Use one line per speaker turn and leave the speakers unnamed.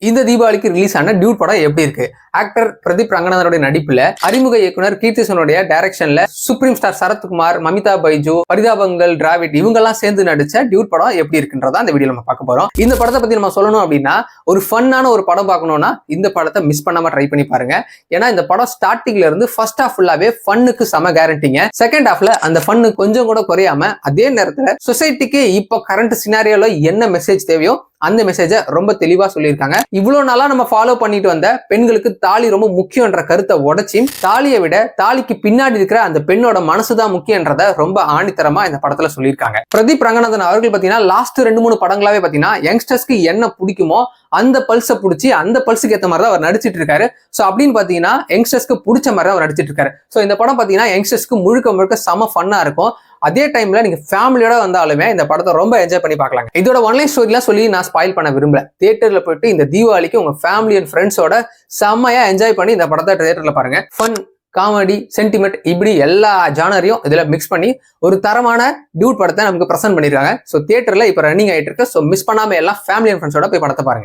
இந்த தீபாவளிக்கு ரிலீஸ் ஆன டியூட் படம் எப்படி இருக்கு? ஆக்டர் பிரதீப் ரங்கநாதனுடைய நடிப்புல, அறிமுக இயக்குனர் கீர்த்திசனுடைய டைரக்ஷன்ல சுப்ரீம் ஸ்டார் சரத்குமார், மமிதா பைஜு, பரிதாபங்கள் டிராவிட் இவங்க எல்லாம் சேர்ந்து நடிச்ச டியூட் படம் எப்படி இருக்குன்றதா இந்த வீடியோ நம்ம பார்க்க போறோம். இந்த படத்தை பத்தி நம்ம சொல்லணும் அப்படின்னா, ஒரு ஃபன்னான ஒரு படம் பார்க்கணும்னா இந்த படத்தை மிஸ் பண்ணாம ட்ரை பண்ணி பாருங்க. ஏன்னா இந்த படம் ஸ்டார்டிங்ல இருந்து ஃபர்ஸ்ட் ஹாஃப் ஃபுல்லாவே ஃபன்னுக்கு சம கேரண்டிங்க. செகண்ட் ஹாஃப்ல அந்த ஃபன்னு கொஞ்சம் கூட குறையாம, அதே நேரத்துல சொசைட்டிக்கு இப்போ கரண்ட் சினாரியோல என்ன மெசேஜ் தேவையோ அந்த மெசேஜை ரொம்ப தெளிவா சொல்லியிருக்காங்க. இவ்வளவு நாளா நம்ம ஃபாலோ பண்ணிட்டு வந்த பெண்களுக்கு தாலி ரொம்ப முக்கியன்ற கருத்தை உடைச்சி, தாலியை விட தாலிக்கு பின்னாடி இருக்கிற அந்த பெண்ணோட மனசுதான் முக்கியன்றத ரொம்ப ஆணித்தரமா இந்த படத்துல சொல்லியிருக்காங்க. பிரதீப் ரங்கநாதன் அவர்கள் பாத்தீங்கன்னா லாஸ்ட் 2-3 படங்களாவே பாத்தீங்கன்னா யங்ஸ்டர்ஸ்க்கு என்ன பிடிக்குமோ அந்த பல்ஸை பிடிச்சி அந்த பல்ஸுக்கு ஏற்ற மாதிரி தான் அவர் நடிச்சிட்டு இருக்காரு. ஸோ அப்படின்னு பாத்தீங்கன்னா யங்ஸ்டர்ஸ்க்கு பிடிச்ச மாதிரி தான் அவர் நடிச்சிட்டு இருக்காரு. ஸோ இந்த படம் பாத்தீங்கன்னா யங்ஸ்டர்ஸ்க்கு முழுக்க முழுக்க செம ஃபன்னா இருக்கும். அதே டைம்ல நீங்க ஃபேமிலியோட வந்தாலுமே இந்த படத்தை ரொம்ப என்ஜாய் பண்ணி பார்க்கலாம். இதோட ஒன்லைன் ஸ்டோரிலாம் சொல்லி நான் ஸ்பாயில் பண்ண விரும்பல. தியேட்டர்ல போயிட்டு இந்த தீபாவளிக்கு உங்க ஃபேமிலி அண்ட் ஃப்ரெண்ட்ஸோட செம்மையா என்ஜாய் பண்ணி இந்த படத்தை தியேட்டர்ல பாருங்க. ஃபன், காமெடி, சென்டிமெண்ட் இப்படி எல்லா ஜானரையும் இதுல மிக்ஸ் பண்ணி ஒரு தரமான டியூட் படத்தை நமக்கு பிரசன்ட் பண்ணிருக்காங்க. ஸோ தியேட்டர்ல இப்ப ரன்னிங் ஆயிட்டு இருக்கு. ஸோ மிஸ் பண்ணாம எல்லாம் ஃபேமிலி அண்ட் ஃப்ரெண்ட்ஸோட போய் படத்தை பாருங்க.